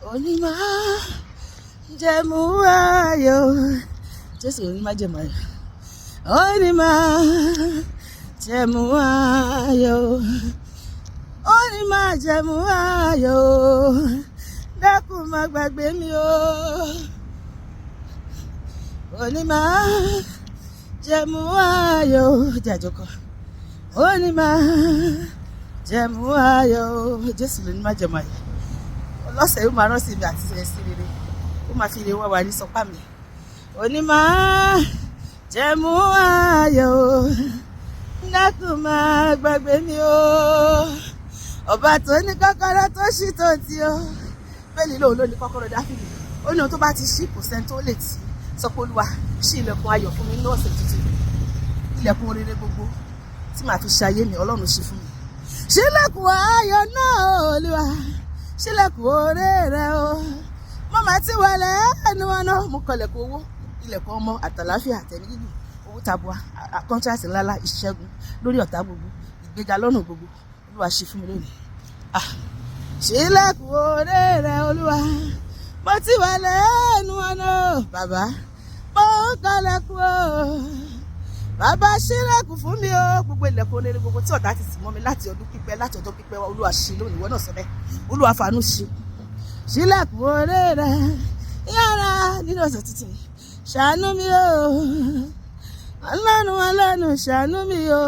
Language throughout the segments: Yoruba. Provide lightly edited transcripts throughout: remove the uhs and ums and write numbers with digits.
onímọ̀ jẹ̀mú ayọ̀ Jésù onímọ̀ jẹ̀mú ayọ̀ onímọ̀ jẹ̀mú ayọ̀ onímọ̀ jẹ̀mú ayọ̀ dákun má gbàgbé mi o onímọ̀ jẹ̀mú ayọ̀ jàjọkọ onímọ̀ jẹ̀mú ayọ̀ Jésù onímọ̀ jẹ̀mú ayọ̀ lọ́sẹ̀ yóò máa rán sí mi àti ẹ̀sìn rere ó máa fi ire wá wa ní sọpá mi onímọ̀ jẹ̀mú ayọ̀ dákun má gbàgbé mi o ọba tó ní kọ́kọ́rọ́ tó ṣí tó ti o bẹ́ẹ̀ni lóun ló ní kọ́kọ́rọ́ Dáfídì ó ní ohun tó bá ti ṣí kò sẹ́ni tó lè tì sọ pé Olúwa ṣí ilẹ̀kùn ayọ̀ fún mi ní ọ̀sẹ̀ tuntun ilẹ̀kùn rere gbogbo tí màá fi ṣayé mi Ọlọ́run ṣí fún mi ṣílẹ̀kùn ayọ̀ náà Olúwa ṣílẹ̀kùn oore rẹ o mo máa ti wọlé ẹnu wọn náà mo kọlẹ̀kùn owó ilẹ̀kùn ọmọ àtàláfíà àtẹ̀mí gígùn owó tabua kọ́ńtrátì ńláńlá ìṣẹ́gun lórí ọ̀tá gbogbo ìgbéga lọ́nà gbogbo Olúwa ṣí fún mi lónìí ṣílẹ̀kùn oore rẹ Olúwa mo ti wọlé ẹnu wọn náà bàbá mo kọlẹ̀kùn o bàbá ṣílẹ̀kùn fún mi o gbogbo ilẹ̀kùn oníire gbogbo tí ọ̀tá ti tì mọ́ mi láti ọdún pípẹ́ wa Olúwa ṣí lónìí ìwọ náà sọ bẹ́ẹ̀ Olúwa fàánú ṣí ṣílẹ̀kùn oore rẹ yára nínú ọ̀sẹ̀ tuntun ṣàánú mi o Ọlọ́run ṣàánú mi o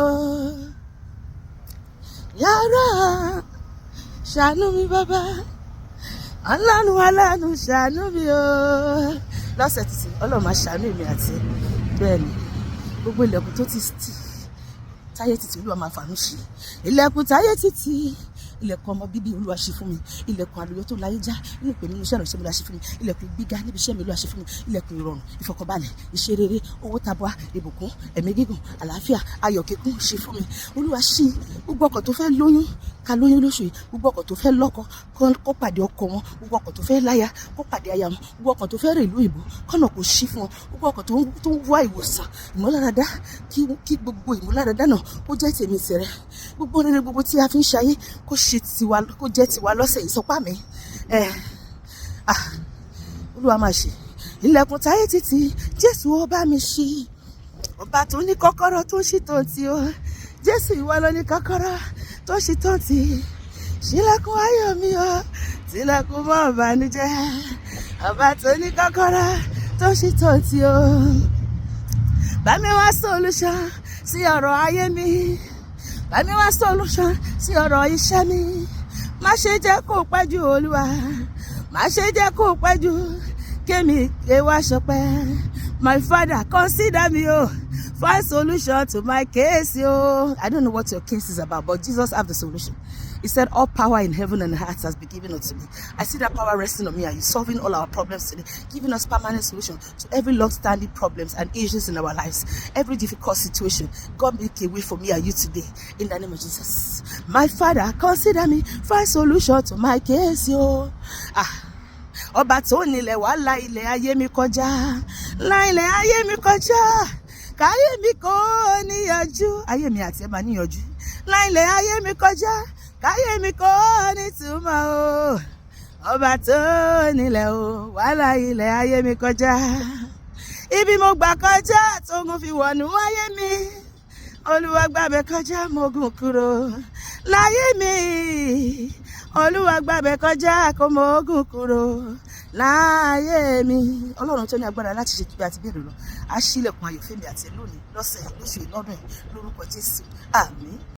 yára ṣàánú mi bàbá Ọlọ́run ṣàánú mi o lọ́sẹ̀ tuntun Ọlọ́run máa ṣàánú mi àti bẹ́ẹ̀ ni gbogbo ilẹ̀kùn tó ti tì táyé títì Olúwa máa fàánú ṣí ilẹ̀kùn táyé títì ilẹ̀kùn ọmọ bíbí Olúwa ṣí fún mi ilẹ̀kùn àlùyọ tó láyé já nínú ìpè nínú iṣẹ́ ìránṣẹ́ mi Olúwa ṣí fún mi ilẹ̀kùn gbígbá níbi iṣẹ́ mi Olúwa ṣí fún mi ilẹ̀kùn ìrọ̀rùn ìfọkànbalẹ̀ iṣẹ́ rere owó tabua ìbùkún ẹ̀mí gígùn àlàáfíà ayọ̀ kíkún ṣí fún mi Olúwa ṣí gbogbo ọkọ̀ tó fẹ́ lóyún ká lóyún lóṣù yìí gbogbo ọkọ̀ tó fẹ́ lọ́kọ kó pàdé ọkọ wọn gbogbo ọkọ̀ tó fẹ́ láya kó pàdé aya wọn gbogbo ọkọ̀ tó fẹ́ rè ìlú ìbò kọ́nà kò ṣí fún wọn gbogbo ọkọ̀ tó ń wá ìwòsàn ìmúláradá kí gbogbo ìmúláradá náà kó jẹ́ tèmi tẹ̀rẹ̀ gbogbo rere gbogbo tí a fi ń ṣayé kó jẹ́ tiwa lọ́sẹ̀ yìí sọpá mi Olúwa máa ṣe ilẹ̀kùn táyé títì Jésù ó bá mi ṣí ọba tó ní kọ́kọ́rọ́ tó ṣí tó ti o Jésù ìwọ ló ní kọ́kọ́rọ́ tó ṣí tó ti ṣílẹ̀kùn ayọ̀ mi o tilẹ̀kùn mọ́ ìbànújẹ́ ọba tó ní kọ́kọ́rọ́ tó ṣí tó ti o bá mi wá solution sí ọ̀rọ̀ ayé mi bá mi wá solution sí ọ̀rọ̀ iṣẹ́ mi má ṣe jẹ́ kó pẹ́ jù Olúwa má ṣe jẹ́ kó pẹ́ jù kémi wá ṣọpẹ́ my Father consider me o find solution to my case o I don't know what your case is about but Jesus have the solution. He said all power in heaven and earth has been given unto me. I see that power resting on me and you solving all our problems today, giving us permanent solution to every long-standing problems and issues in our lives, every difficult situation. God make a way for me and you today in the name of Jesus. My Father, consider me, find solution to my case, yo. Ọba tó nílẹ̀ wá la ilẹ̀ ayé mi kọjá, la ilẹ̀ ayé mi kọjá, káyé mi kò níyànjú, ayé mi àti ẹ̀ máa níyànjú, la ilẹ̀ ayé mi kọjá. Káyé mi kò ní túmọ̀ o ọba tó nílẹ̀ o wàhálà ilẹ̀ ayé mi kọjá ibi mo gbà kọjá tó ń fi wọ̀nù ayé mi Olúwa gbàbẹ kọjá mo gùn kúrò láyé mi Olúwa gbàbẹ kọjá kó mo gùn kúrò láyé mi Ọlọ́run tó ní agbára láti ṣe kíbi àti bẹ́ẹ̀ lọ á ṣílẹ̀kùn ayọ̀ fẹ́mi àti ẹ̀ lónìí lọ́sẹ̀ lóṣù lọ́dún lórúkọ Jésù àmín.